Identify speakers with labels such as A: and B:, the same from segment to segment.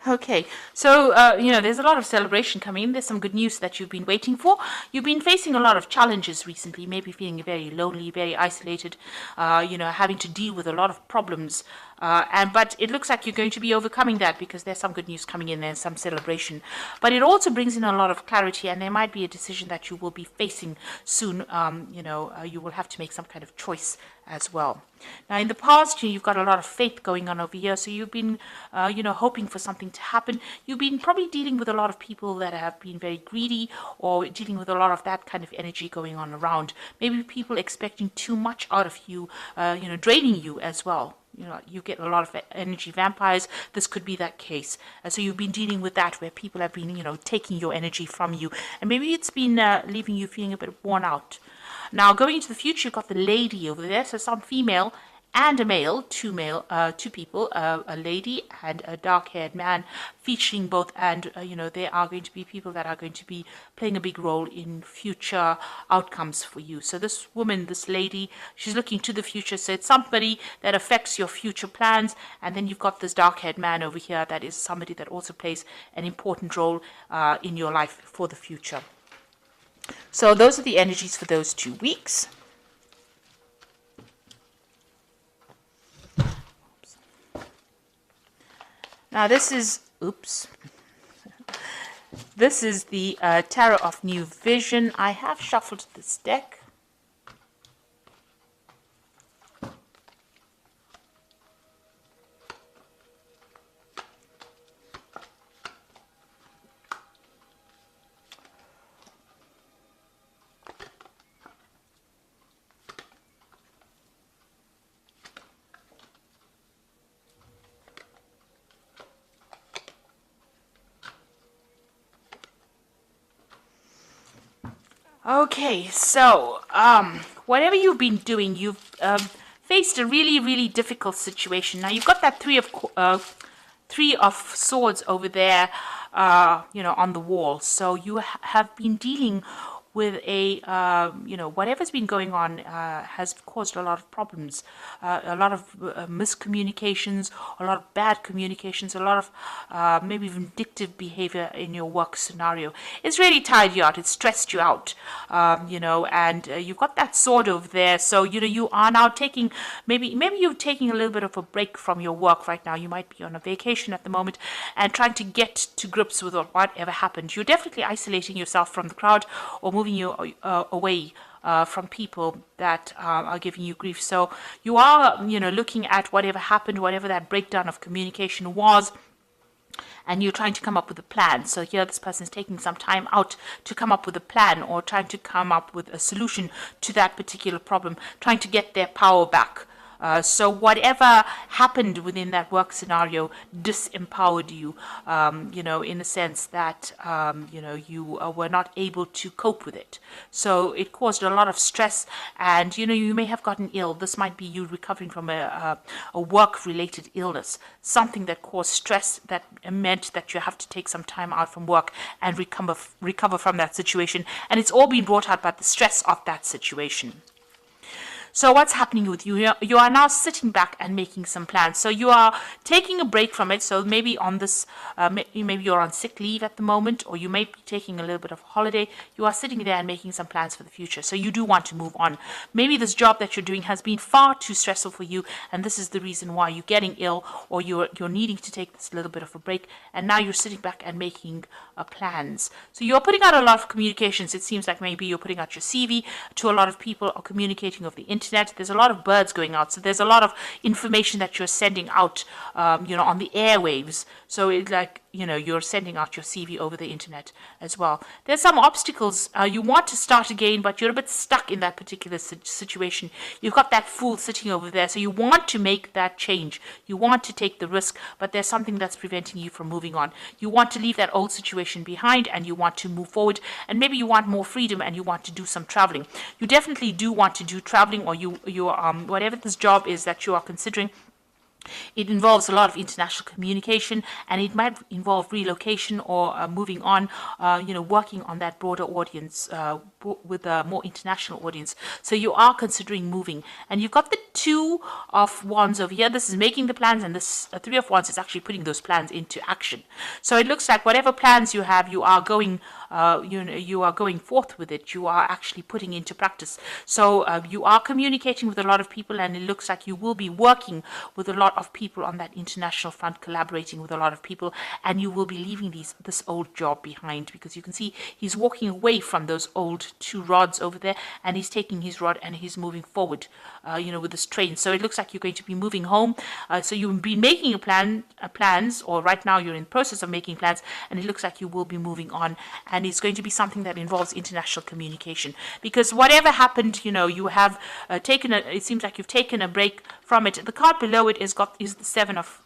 A: Okay, so there's a lot of celebration coming in. There's some good news that you've been waiting for. You've been facing a lot of challenges recently, maybe feeling very lonely, very isolated, having to deal with a lot of problems. But it looks like you're going to be overcoming that because there's some good news coming in and some celebration. But it also brings in a lot of clarity, and there might be a decision that you will be facing soon. You will have to make some kind of choice as well. Now, in the past, you've got a lot of faith going on over here, so you've been, hoping for something to happen. You've been probably dealing with a lot of people that have been very greedy, or dealing with a lot of that kind of energy going on around. Maybe people expecting too much out of you, draining you as well. You get a lot of energy vampires. This could be that case. So you've been dealing with that where people have been, taking your energy from you. And maybe it's been leaving you feeling a bit worn out. Now, going into the future, you've got the lady over there. So some female and a male, two people, a lady and a dark-haired man, featuring both. And, they are going to be people that are going to be playing a big role in future outcomes for you. So this woman, this lady, she's looking to the future. So it's somebody that affects your future plans. And then you've got this dark-haired man over here that is somebody that also plays an important role in your life for the future. So those are the energies for those 2 weeks. Now this is the Tarot of New Vision. I have shuffled this deck. Okay, so whatever you've been doing, you've faced a really, really difficult situation. Now you've got that three of swords over there, on the wall. So you have been dealing with whatever's been going on has caused a lot of problems, a lot of miscommunications, a lot of bad communications, a lot of maybe vindictive behavior in your work scenario. It's really tired you out. It's stressed you out, and you've got that sword over there. So, you are now taking, maybe you're taking a little bit of a break from your work right now. You might be on a vacation at the moment and trying to get to grips with whatever happened. You're definitely isolating yourself from the crowd or moving you away from people that are giving you grief. So you are, looking at whatever happened, whatever that breakdown of communication was, and you're trying to come up with a plan. So here this person is taking some time out to come up with a plan or trying to come up with a solution to that particular problem, trying to get their power back. So whatever happened within that work scenario disempowered you, in the sense that, you were not able to cope with it. So it caused a lot of stress and, you may have gotten ill. This might be you recovering from a work-related illness, something that caused stress that meant that you have to take some time out from work and recover from that situation. And it's all been brought out by the stress of that situation. So what's happening with you? You are now sitting back and making some plans. So you are taking a break from it. So maybe on this, maybe you're on sick leave at the moment, or you may be taking a little bit of holiday. You are sitting there and making some plans for the future. So you do want to move on. Maybe this job that you're doing has been far too stressful for you, and this is the reason why you're getting ill, or you're needing to take this little bit of a break. And now you're sitting back and making plans. So you're putting out a lot of communications. It seems like maybe you're putting out your CV to a lot of people or communicating over the internet. There's a lot of birds going out. So there's a lot of information that you're sending out, on the airwaves. So it's like, you're sending out your CV over the internet as well. There's some obstacles. You want to start again, but you're a bit stuck in that particular situation. You've got that fool sitting over there. So you want to make that change. You want to take the risk, but there's something that's preventing you from moving on. You want to leave that old situation behind and you want to move forward, and maybe you want more freedom and you want to do some traveling. You definitely do want to do traveling, or you whatever this job is that you are considering, It involves a lot of international communication, and it might involve relocation or moving on, working on that broader audience with a more international audience. So you are considering moving, and you've got the Two of Wands over here. This is making the plans, and this Three of Wands is actually putting those plans into action. So it looks like whatever plans you have, you are going you are going forth with it. You are actually putting into practice. So you are communicating with a lot of people, and it looks like you will be working with a lot of people on that international front, collaborating with a lot of people, and you will be leaving this old job behind, because you can see he's walking away from those old two rods over there, and he's taking his rod and he's moving forward, with this train. So it looks like you're going to be moving home. So you've been making plans, or right now you're in the process of making plans, and it looks like you will be moving on, and it's going to be something that involves international communication, because whatever happened, you have it seems like you've taken a break from it. The card below it is the Seven of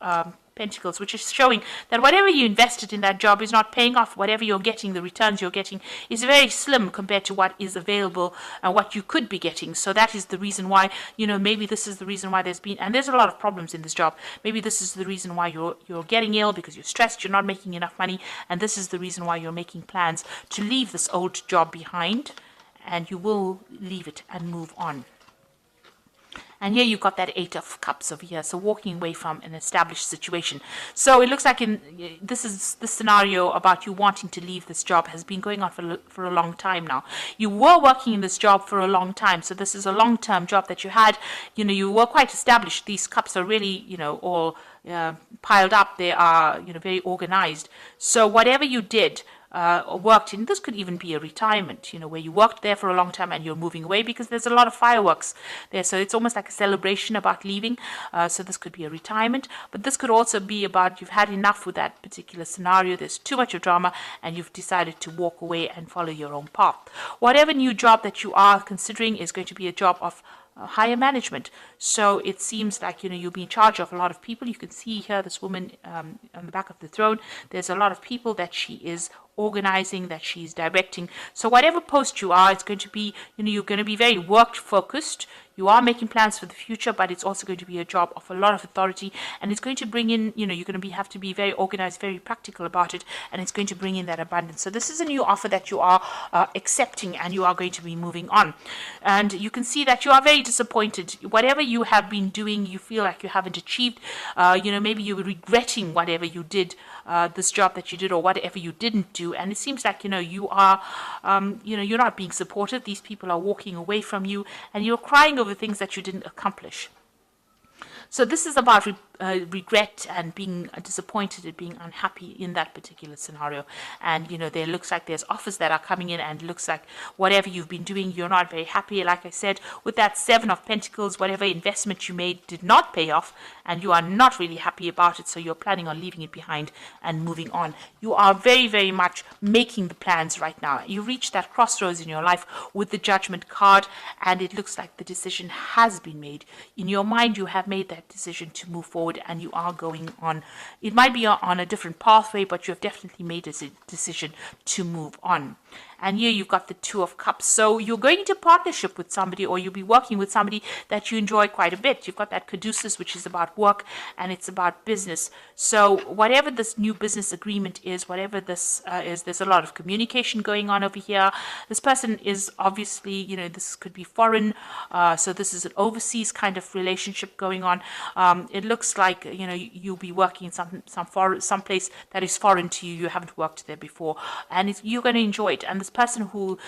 A: Pentacles, which is showing that whatever you invested in that job is not paying off. Whatever you're getting, the returns you're getting is very slim compared to what is available and what you could be getting. So that is the reason why, maybe this is the reason why there's a lot of problems in this job. Maybe this is the reason why you're getting ill, because you're stressed, you're not making enough money, and this is the reason why you're making plans to leave this old job behind, and you will leave it and move on. And here you've got that Eight of Cups over here, so walking away from an established situation. So it looks like this scenario about you wanting to leave this job has been going on for a long time now. You were working in this job for a long time, so this is a long-term job that you had. You were quite established. These cups are really, all piled up. They are, very organized. So whatever you did, worked in, this could even be a retirement, where you worked there for a long time and you're moving away, because there's a lot of fireworks there. So it's almost like a celebration about leaving. So this could be a retirement, but this could also be about you've had enough with that particular scenario. There's too much of drama, and you've decided to walk away and follow your own path. Whatever new job that you are considering is going to be a job of higher management. So it seems like you'll be in charge of a lot of people. You can see here this woman on the back of the throne. There's a lot of people that she is organizing, that she's directing. So whatever post you are, it's going to be, you're going to be very work focused. You are making plans for the future, but it's also going to be a job of a lot of authority, and it's going to bring in, you're going to have to be very organized, very practical about it, and it's going to bring in that abundance. So this is a new offer that you are accepting, and you are going to be moving on. And you can see that you are very disappointed. Whatever you have been doing, you feel like you haven't achieved. Maybe you're regretting whatever you did, this job that you did, or whatever you didn't do. And it seems like, you are, you're not being supported. These people are walking away from you, and you're crying over things that you didn't accomplish. So this is about regret and being disappointed and being unhappy in that particular scenario. And there looks like there's offers that are coming in, and looks like whatever you've been doing, you're not very happy. Like I said, with that Seven of Pentacles, whatever investment you made did not pay off, and you are not really happy about it. So you're planning on leaving it behind and moving on. You are very, very much making the plans right now. You reach that crossroads in your life with the Judgment card, and it looks like the decision has been made. In your mind, you have made that decision to move forward, and you are going on. It might be on a different pathway, but you have definitely made a decision to move on. And here you've got the Two of Cups. So you're going into partnership with somebody, or you'll be working with somebody that you enjoy quite a bit. You've got that Caduceus, which is about work, and it's about business. So whatever this new business agreement is, whatever this is, there's a lot of communication going on over here. This person is obviously, this could be foreign. So this is an overseas kind of relationship going on. It looks like, you'll be working in some place that is foreign to you. You haven't worked there before, and you're going to enjoy it. And this person who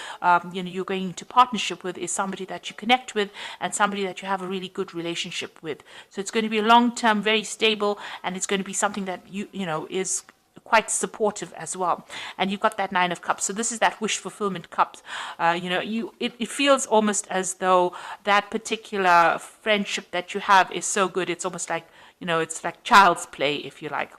A: you're going into partnership with is somebody that you connect with, and somebody that you have a really good relationship with. So it's going to be a long-term, very stable, and it's going to be something that is quite supportive as well. And you've got that Nine of Cups. So this is that wish fulfillment cup. It feels almost as though that particular friendship that you have is so good. It's almost like, it's like child's play, if you like.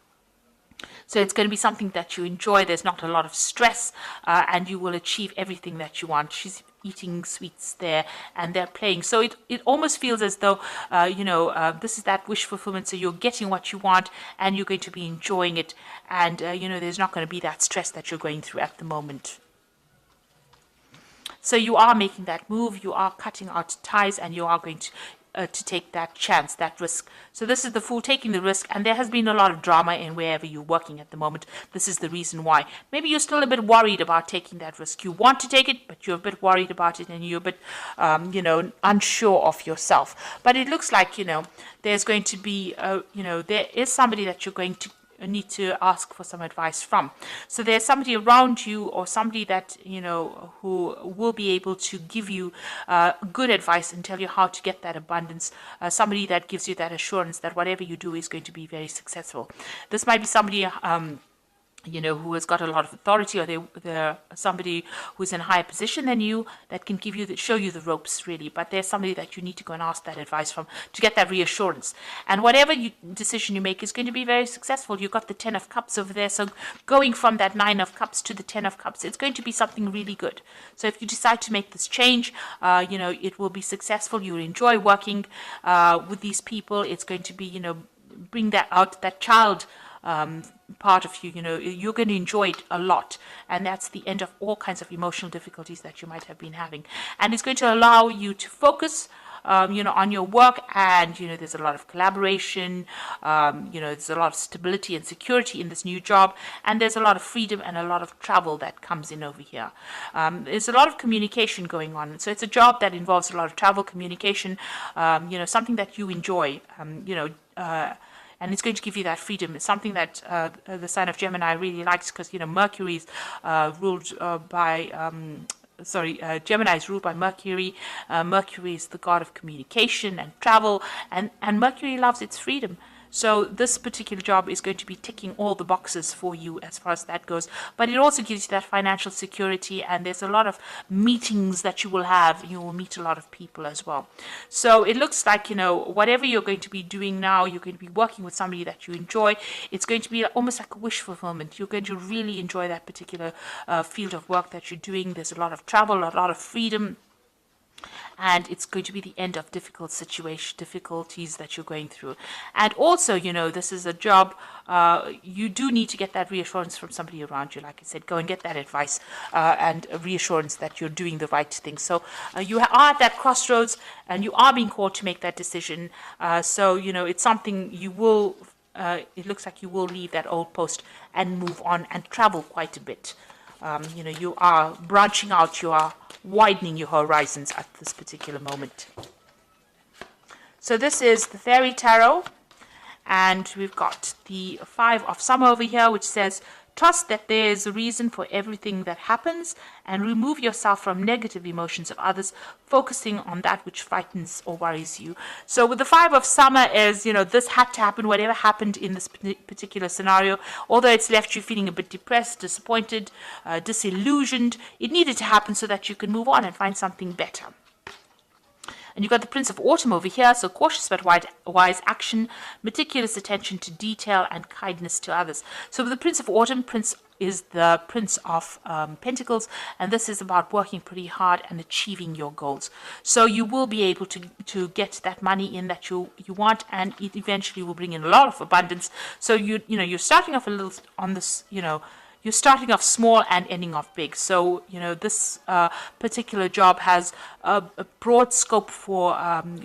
A: So it's going to be something that you enjoy. There's not a lot of stress, and you will achieve everything that you want. She's eating sweets there, and they're playing. So it almost feels as though, this is that wish fulfillment. So you're getting what you want, and you're going to be enjoying it. And, there's not going to be that stress that you're going through at the moment. So you are making that move, you are cutting out ties, and you are going to, to take that chance, that risk. So this is the Fool taking the risk, and there has been a lot of drama in wherever you're working at the moment. This is the reason why. Maybe you're still a bit worried about taking that risk. You want to take it, but you're a bit worried about it, and you're a bit, unsure of yourself. But it looks like, there's going to be, there is somebody that you're going to need to ask for some advice from. So there's somebody around you, or somebody that who will be able to give you good advice and tell you how to get that abundance, somebody that gives you that assurance that whatever you do is going to be very successful. This might be somebody who has got a lot of authority, or they're somebody who's in a higher position than you that can show you the ropes, really. But there's somebody that you need to go and ask that advice from to get that reassurance. And whatever decision you make is going to be very successful. You've got the 10 of Cups over there. So going from that 9 of Cups to the 10 of Cups, it's going to be something really good. So if you decide to make this change, it will be successful. You'll enjoy working with these people. It's going to be, bring that out, that child part of you, you're going to enjoy it a lot, and that's the end of all kinds of emotional difficulties that you might have been having, and it's going to allow you to focus on your work, and there's a lot of collaboration, there's a lot of stability and security in this new job, and there's a lot of freedom and a lot of travel that comes in over here. There's a lot of communication going on, so it's a job that involves a lot of travel, communication, something that you enjoy, and it's going to give you that freedom. It's something that the sign of Gemini really likes, because Mercury's ruled by Gemini is ruled by Mercury. Mercury is the god of communication and travel, and Mercury loves its freedom. So this particular job is going to be ticking all the boxes for you as far as that goes. But it also gives you that financial security, and there's a lot of meetings that you will have. You will meet a lot of people as well. So it looks like, whatever you're going to be doing now, you're going to be working with somebody that you enjoy. It's going to be almost like a wish fulfillment. You're going to really enjoy that particular field of work that you're doing. There's a lot of travel, a lot of freedom. And it's going to be the end of difficulties that you're going through. And also, this is a job, you do need to get that reassurance from somebody around you. Like I said, go and get that advice and a reassurance that you're doing the right thing. So you are at that crossroads, and you are being called to make that decision. So, it's something you will, it looks like you will leave that old post and move on and travel quite a bit. You are branching out, you are widening your horizons at this particular moment. So this is the Fairy Tarot, and we've got the 5 of Summer over here, which says, trust that there is a reason for everything that happens, and remove yourself from negative emotions of others, focusing on that which frightens or worries you. So with the 5 of Summer is, this had to happen, whatever happened in this particular scenario, although it's left you feeling a bit depressed, disappointed, disillusioned, it needed to happen so that you can move on and find something better. And you've got the Prince of Autumn over here, so cautious but wise action, meticulous attention to detail, and kindness to others. So with the Prince of Autumn, Prince is the Prince of Pentacles, and this is about working pretty hard and achieving your goals. So you will be able to get that money in that you want, and it eventually will bring in a lot of abundance. So you're starting off a little on this, you're starting off small and ending off big. So, this particular job has a broad scope for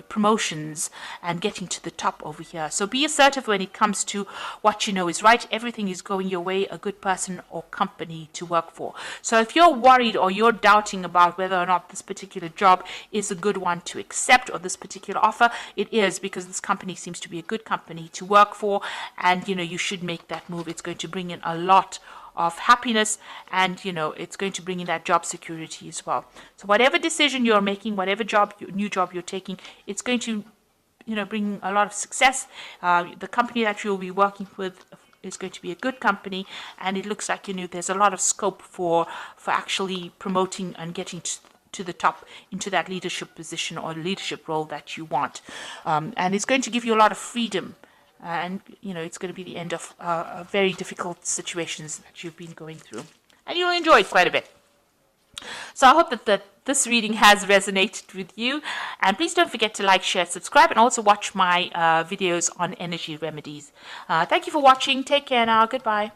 A: promotions and getting to the top over here. So be assertive when it comes to what you know is right. Everything is going your way, a good person or company to work for. So if you're worried or you're doubting about whether or not this particular job is a good one to accept, or this particular offer, it is, because this company seems to be a good company to work for, and, you should make that move. It's going to bring in a lot of happiness, and it's going to bring in that job security as well. So whatever decision you're making, whatever new job you're taking, it's going to bring a lot of success. The company that you'll be working with is going to be a good company, and it looks like there's a lot of scope for actually promoting and getting to the top into that leadership position or leadership role that you want, and it's going to give you a lot of freedom. And, it's going to be the end of very difficult situations that you've been going through. And you'll enjoy it quite a bit. So I hope that this reading has resonated with you. And please don't forget to like, share, subscribe, and also watch my videos on energy remedies. Thank you for watching. Take care now. Goodbye.